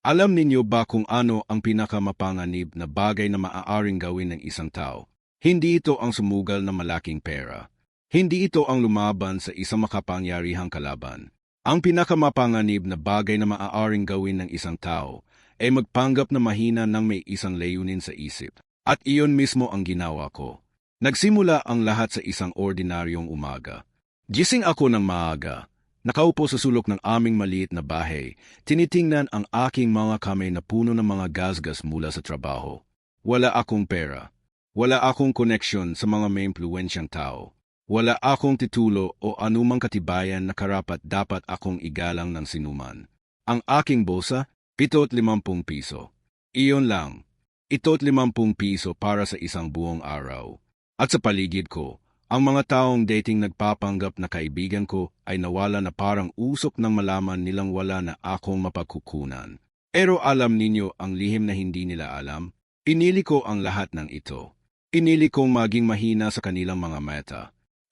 Alam ninyo ba kung ano ang pinakamapanganib na bagay na maaaring gawin ng isang tao? Hindi ito ang sumugal ng malaking pera. Hindi ito ang lumaban sa isang makapangyarihang kalaban. Ang pinakamapanganib na bagay na maaaring gawin ng isang tao ay magpanggap na mahina nang may isang layunin sa isip. At iyon mismo ang ginawa ko. Nagsimula ang lahat sa isang ordinaryong umaga. Gising ako ng maaga. Nakaupo sa sulok ng aming maliit na bahay, tinitingnan ang aking mga kamay na puno ng mga gasgas mula sa trabaho. Wala akong pera. Wala akong koneksyon sa mga may impluwensyang tao. Wala akong titulo o anumang katibayan na karapat-dapat akong igalang ng sinuman. Ang aking bosa, 750 piso. Iyon lang. 750 piso para sa isang buong araw. At sa paligid ko, ang mga taong dating nagpapanggap na kaibigan ko ay nawala na parang usok nang malaman nilang wala na akong mapagkukunan. Pero alam ninyo ang lihim na hindi nila alam? Inili ko ang lahat ng ito. Inili kong maging mahina sa kanilang mga meta.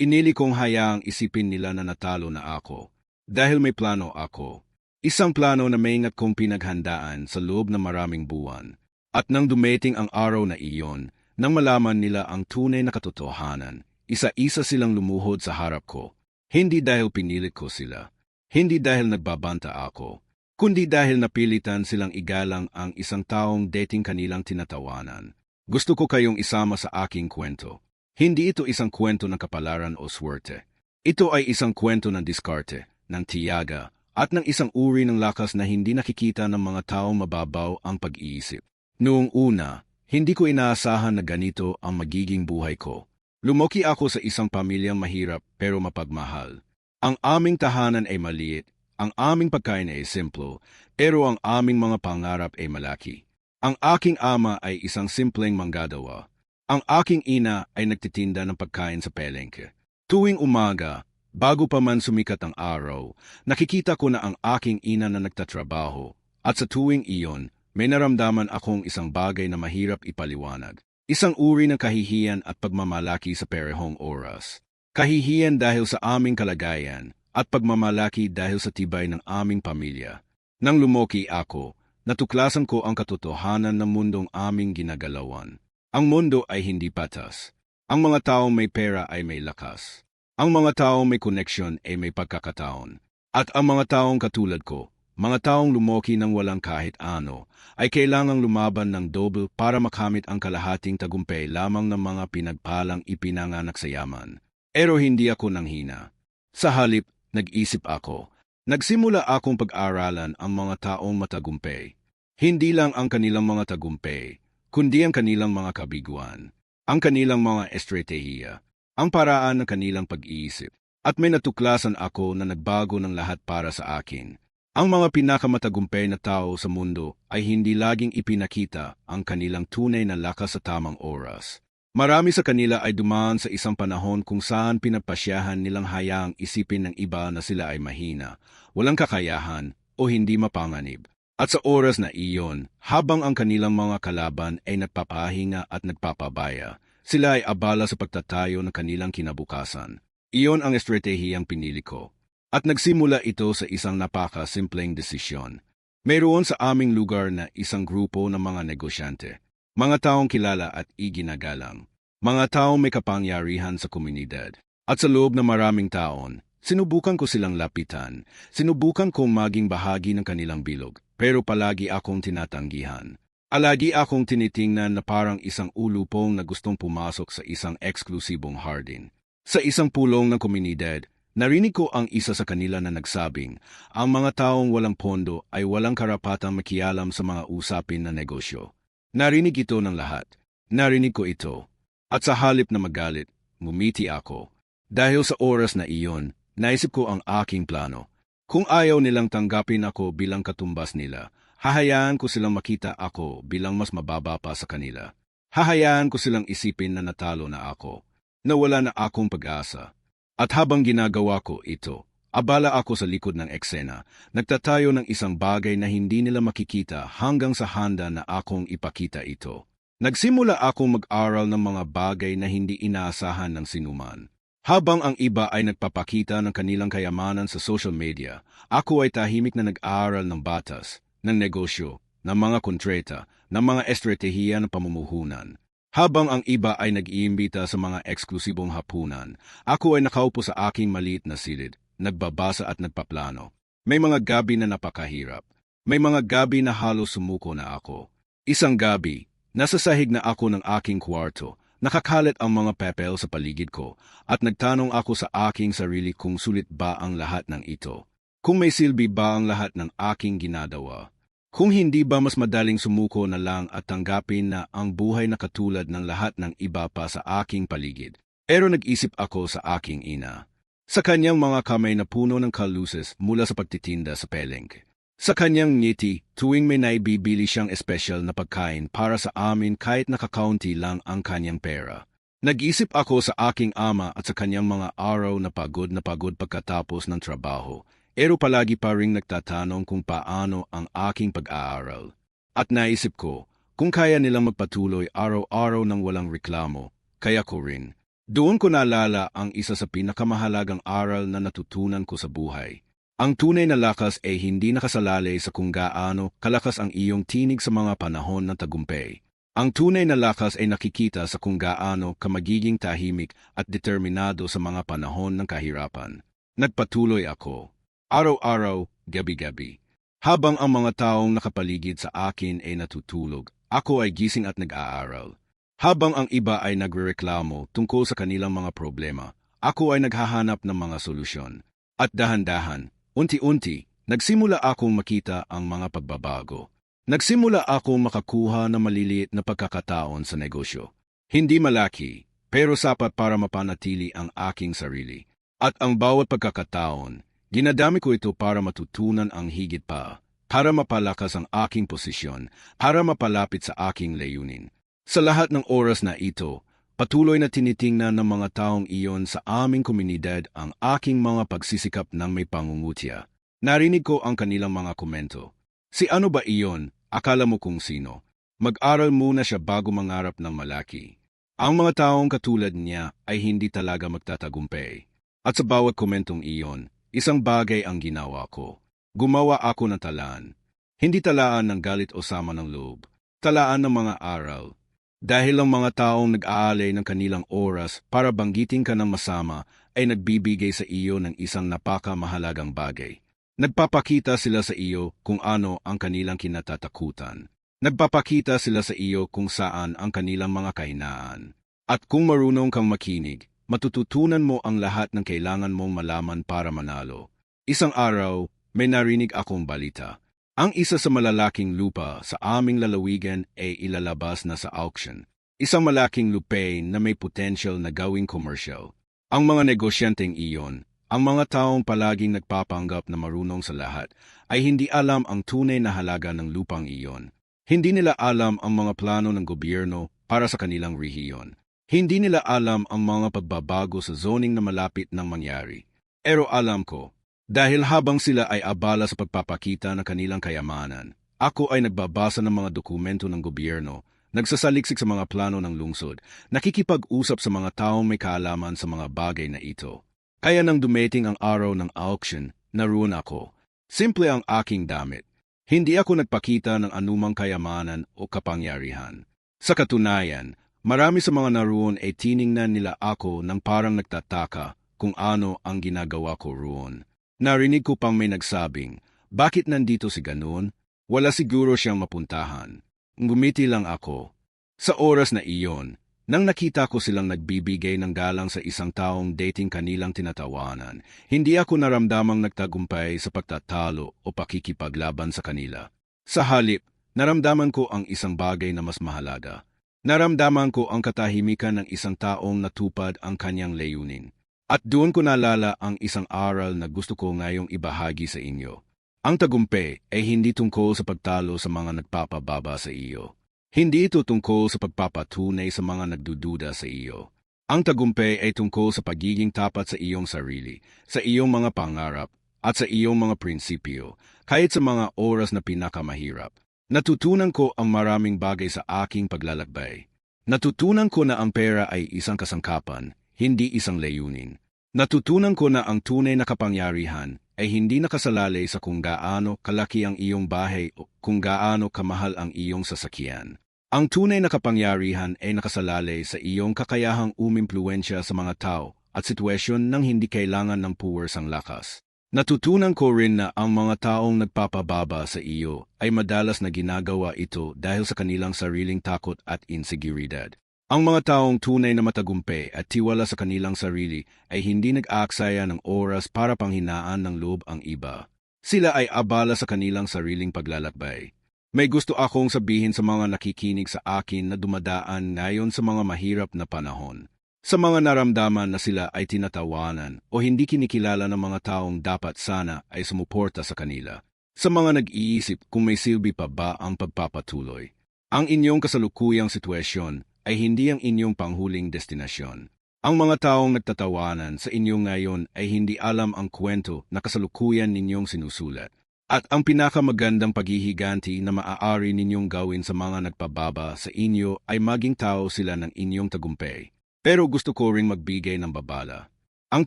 Inili kong hayaang isipin nila na natalo na ako. Dahil may plano ako. Isang plano na maingat kong pinaghandaan sa loob ng maraming buwan. At nang dumating ang araw na iyon, nang malaman nila ang tunay na katotohanan, isa-isa silang lumuhod sa harap ko. Hindi dahil pinilit ko sila. Hindi dahil nagbabanta ako. Kundi dahil napilitan silang igalang ang isang taong dating kanilang tinatawanan. Gusto ko kayong isama sa aking kwento. Hindi ito isang kwento ng kapalaran o swerte. Ito ay isang kwento ng diskarte, ng tiyaga, at ng isang uri ng lakas na hindi nakikita ng mga taong mababaw ang pag-iisip. Noong una, hindi ko inaasahan na ganito ang magiging buhay ko. Lumaki ako sa isang pamilyang mahirap pero mapagmahal. Ang aming tahanan ay maliit, ang aming pagkain ay simplo, pero ang aming mga pangarap ay malaki. Ang aking ama ay isang simpleng manggagawa. Ang aking ina ay nagtitinda ng pagkain sa palengke. Tuwing umaga, bago pa man sumikat ang araw, nakikita ko na ang aking ina na nagtatrabaho, at sa tuwing iyon, may naramdaman akong isang bagay na mahirap ipaliwanag. Isang uri ng kahihiyan at pagmamalaki sa parehong oras. Kahihiyan dahil sa aming kalagayan at pagmamalaki dahil sa tibay ng aming pamilya. Nang lumoki ako, natuklasan ko ang katotohanan ng mundong aming ginagalawan. Ang mundo ay hindi patas. Ang mga taong may pera ay may lakas. Ang mga taong may koneksyon ay may pagkakataon. At ang mga taong katulad ko, mga taong lumoki ng walang kahit ano, ay kailangang lumaban ng double para makamit ang kalahating tagumpay lamang ng mga pinagpalang ipinanganak sa yaman. Pero hindi ako nanghina. Sa halip, nag-isip ako. Nagsimula akong pag-aralan ang mga taong matagumpay. Hindi lang ang kanilang mga tagumpay, kundi ang kanilang mga kabiguan, ang kanilang mga estratehiya, ang paraan ng kanilang pag-iisip. At may natuklasan ako na nagbago ng lahat para sa akin. Ang mga pinakamatagumpay na tao sa mundo ay hindi laging ipinakita ang kanilang tunay na lakas sa tamang oras. Marami sa kanila ay dumaan sa isang panahon kung saan pinagpasyahan nilang hayaang isipin ng iba na sila ay mahina, walang kakayahan o hindi mapanganib. At sa oras na iyon, habang ang kanilang mga kalaban ay nagpapahinga at nagpapabaya, sila ay abala sa pagtatayo ng kanilang kinabukasan. Iyon ang estratehiyang pinili ko. At nagsimula ito sa isang napaka-simpleng desisyon. Mayroon sa aming lugar na isang grupo ng mga negosyante, mga taong kilala at iginagalang, mga taong may kapangyarihan sa komunidad. At sa loob ng maraming taon, sinubukan ko silang lapitan, sinubukan kong maging bahagi ng kanilang bilog, pero palagi akong tinatanggihan. Alagi akong tinitingnan na parang isang ulupong na gustong pumasok sa isang eksklusibong hardin. Sa isang pulong ng komunidad, narinig ko ang isa sa kanila na nagsabing, ang mga taong walang pondo ay walang karapatang makialam sa mga usapin na negosyo. Narinig ito ng lahat. Narinig ko ito. At sa halip na magalit, ngumiti ako. Dahil sa oras na iyon, naisip ko ang aking plano. Kung ayaw nilang tanggapin ako bilang katumbas nila, hahayaan ko silang makita ako bilang mas mababa pa sa kanila. Hahayaan ko silang isipin na natalo na ako, na wala na akong pag-asa. At habang ginagawa ko ito, abala ako sa likod ng eksena, nagtatayo ng isang bagay na hindi nila makikita hanggang sa handa na akong ipakita ito. Nagsimula akong mag-aral ng mga bagay na hindi inaasahan ng sinuman. Habang ang iba ay nagpapakita ng kanilang kayamanan sa social media, ako ay tahimik na nag-aaral ng batas, ng negosyo, ng mga kontrata, ng mga estratehiya ng pamumuhunan. Habang ang iba ay nag-iimbita sa mga eksklusibong hapunan, ako ay nakaupo sa aking maliit na silid, nagbabasa at nagpaplano. May mga gabi na napakahirap. May mga gabi na halos sumuko na ako. Isang gabi, nasa sahig na ako ng aking kwarto, nakakalat ang mga papel sa paligid ko, at nagtanong ako sa aking sarili kung sulit ba ang lahat ng ito. Kung may silbi ba ang lahat ng aking ginagawa. Kung hindi ba mas madaling sumuko na lang at tanggapin na ang buhay na katulad ng lahat ng iba pa sa aking paligid. Pero nag-isip ako sa aking ina. Sa kanyang mga kamay na puno ng kaluses mula sa pagtitinda sa pelengke. Sa kanyang ngiti, tuwing may naibibili siyang espesyal na pagkain para sa amin kahit nakakaunti lang ang kanyang pera. Nag-isip ako sa aking ama at sa kanyang mga araw na pagod pagkatapos ng trabaho. Pero palagi pa ring nagtatanong kung paano ang aking pag-aaral. At naisip ko, kung kaya nilang magpatuloy araw-araw ng walang reklamo, kaya ko rin. Doon ko naalala ang isa sa pinakamahalagang aral na natutunan ko sa buhay. Ang tunay na lakas ay hindi nakasalalay sa kung gaano kalakas ang iyong tinig sa mga panahon ng tagumpay. Ang tunay na lakas ay nakikita sa kung gaano ka magiging tahimik at determinado sa mga panahon ng kahirapan. Nagpatuloy ako. Araw-araw, gabi-gabi. Habang ang mga taong nakapaligid sa akin ay natutulog, ako ay gising at nag-aaral. Habang ang iba ay nagrereklamo tungkol sa kanilang mga problema, ako ay naghahanap ng mga solusyon. At dahan-dahan, unti-unti, nagsimula akong makita ang mga pagbabago. Nagsimula akong makakuha ng maliliit na pagkakataon sa negosyo. Hindi malaki, pero sapat para mapanatili ang aking sarili. At ang bawat pagkakataon, ginadami ko ito para matutunan ang higit pa, para mapalakas ang aking posisyon, para mapalapit sa aking layunin. Sa lahat ng oras na ito, patuloy na tinitingnan ng mga taong iyon sa aming komunidad ang aking mga pagsisikap ng may pangungutya. Narinig ko ang kanilang mga komento. Si ano ba iyon? Akala mo kung sino? Mag-aral muna siya bago mangarap ng malaki. Ang mga taong katulad niya ay hindi talaga magtatagumpay. At sa bawat komentong iyon, isang bagay ang ginawa ko. Gumawa ako ng talaan. Hindi talaan ng galit o sama ng loob. Talaan ng mga aral. Dahil ang mga taong nag-aalay ng kanilang oras para banggitin ka ng masama ay nagbibigay sa iyo ng isang napakamahalagang bagay. Nagpapakita sila sa iyo kung ano ang kanilang kinatatakutan. Nagpapakita sila sa iyo kung saan ang kanilang mga kahinaan. At kung marunong kang makinig, matututunan mo ang lahat ng kailangan mong malaman para manalo. Isang araw, may narinig akong balita. Ang isa sa malalaking lupa sa aming lalawigan ay ilalabas na sa auction. Isang malaking lupain na may potential na gawing commercial. Ang mga negosyanteng iyon, ang mga taong palaging nagpapanggap na marunong sa lahat, ay hindi alam ang tunay na halaga ng lupang iyon. Hindi nila alam ang mga plano ng gobyerno para sa kanilang rehiyon. Hindi nila alam ang mga pagbabago sa zoning na malapit nang mangyari. Pero alam ko, dahil habang sila ay abala sa pagpapakita ng kanilang kayamanan, ako ay nagbabasa ng mga dokumento ng gobyerno, nagsasaliksik sa mga plano ng lungsod, nakikipag-usap sa mga taong may kaalaman sa mga bagay na ito. Kaya nang dumating ang araw ng auction, naroon ako. Simple ang aking damit. Hindi ako nagpakita ng anumang kayamanan o kapangyarihan. Sa katunayan, marami sa mga naroon ay tiningnan nila ako ng parang nagtataka kung ano ang ginagawa ko roon. Narinig ko pang may nagsabing, bakit nandito si Ganon? Wala siguro siyang mapuntahan. Ngumiti lang ako. Sa oras na iyon, nang nakita ko silang nagbibigay ng galang sa isang taong dating kanilang tinatawanan, hindi ako naramdamang nagtagumpay sa pagtatalo o pakikipaglaban sa kanila. Sa halip, naramdaman ko ang isang bagay na mas mahalaga. Naramdaman ko ang katahimikan ng isang taong natupad ang kanyang layunin. At doon ko naalala ang isang aral na gusto ko ngayong ibahagi sa inyo. Ang tagumpay ay hindi tungkol sa pagtalo sa mga nagpapababa sa iyo. Hindi ito tungkol sa pagpapatunay sa mga nagdududa sa iyo. Ang tagumpay ay tungkol sa pagiging tapat sa iyong sarili, sa iyong mga pangarap, at sa iyong mga prinsipyo, kahit sa mga oras na pinakamahirap. Natutunan ko ang maraming bagay sa aking paglalakbay. Natutunan ko na ang pera ay isang kasangkapan, hindi isang layunin. Natutunan ko na ang tunay na kapangyarihan ay hindi nakasalalay sa kung gaano kalaki ang iyong bahay o kung gaano kamahal ang iyong sasakyan. Ang tunay na kapangyarihan ay nakasalalay sa iyong kakayahang umimpluwensya sa mga tao at sitwasyon nang hindi kailangan ng puwersang lakas. Natutunan ko rin na ang mga taong nagpapababa sa iyo ay madalas na ginagawa ito dahil sa kanilang sariling takot at inseguridad. Ang mga taong tunay na matagumpay at tiwala sa kanilang sarili ay hindi nag-aaksaya ng oras para panghinaan ng loob ang iba. Sila ay abala sa kanilang sariling paglalakbay. May gusto akong sabihin sa mga nakikinig sa akin na dumadaan ngayon sa mga mahirap na panahon. Sa mga naramdaman na sila ay tinatawanan o hindi kinikilala ng mga taong dapat sana ay sumuporta sa kanila. Sa mga nag-iisip kung may silbi pa ba ang pagpapatuloy. Ang inyong kasalukuyang sitwasyon ay hindi ang inyong panghuling destinasyon. Ang mga taong nagtatawanan sa inyo ngayon ay hindi alam ang kwento na kasalukuyan ninyong sinusulat. At ang pinakamagandang paghihiganti na maaari ninyong gawin sa mga nagpababa sa inyo ay maging tao sila ng inyong tagumpay. Pero gusto ko ring magbigay ng babala. Ang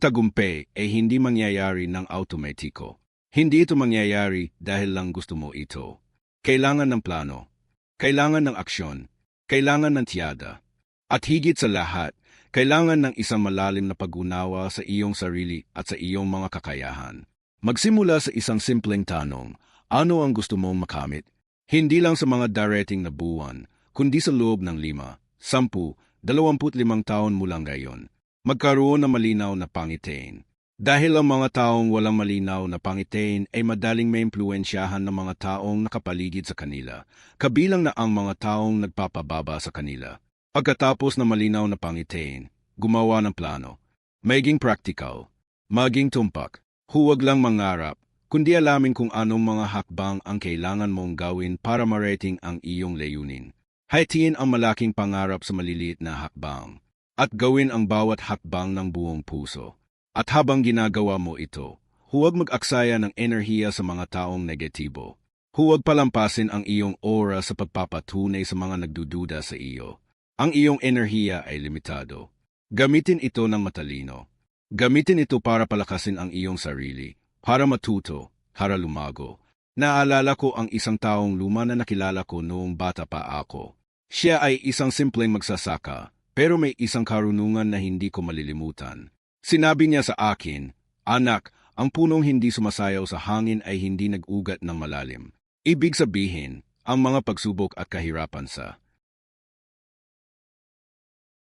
tagumpay ay hindi mangyayari ng automatiko. Hindi ito mangyayari dahil lang gusto mo ito. Kailangan ng plano. Kailangan ng aksyon. Kailangan ng tiyada. At higit sa lahat, kailangan ng isang malalim na pag-unawa sa iyong sarili at sa iyong mga kakayahan. Magsimula sa isang simpleng tanong, ano ang gusto mong makamit? Hindi lang sa mga darating na buwan, kundi sa loob ng 5, 10, 25 taon mula ngayon. Magkaroon ng malinaw na pangitain. Dahil ang mga taong walang malinaw na pangitain ay madaling maimpluwensyahan ng mga taong nakapaligid sa kanila, kabilang na ang mga taong nagpapababa sa kanila. Pagkatapos na malinaw na pangitain, gumawa ng plano. Maging practical. Maging tumpak. Huwag lang mangarap, kundi alamin kung anong mga hakbang ang kailangan mong gawin para marating ang iyong layunin. Hatiin ang malaking pangarap sa maliliit na hakbang, at gawin ang bawat hakbang ng buong puso. At habang ginagawa mo ito, huwag mag-aksaya ng enerhiya sa mga taong negatibo. Huwag palampasin ang iyong oras sa pagpapatunay sa mga nagdududa sa iyo. Ang iyong enerhiya ay limitado. Gamitin ito ng matalino. Gamitin ito para palakasin ang iyong sarili, para matuto, para lumago. Naalala ko ang isang taong luma na nakilala ko noong bata pa ako. Siya ay isang simpleng magsasaka, pero may isang karunungan na hindi ko malilimutan. Sinabi niya sa akin, "Anak, ang punong hindi sumasayaw sa hangin ay hindi nag-ugat ng malalim." Ibig sabihin, ang mga pagsubok at kahirapan sa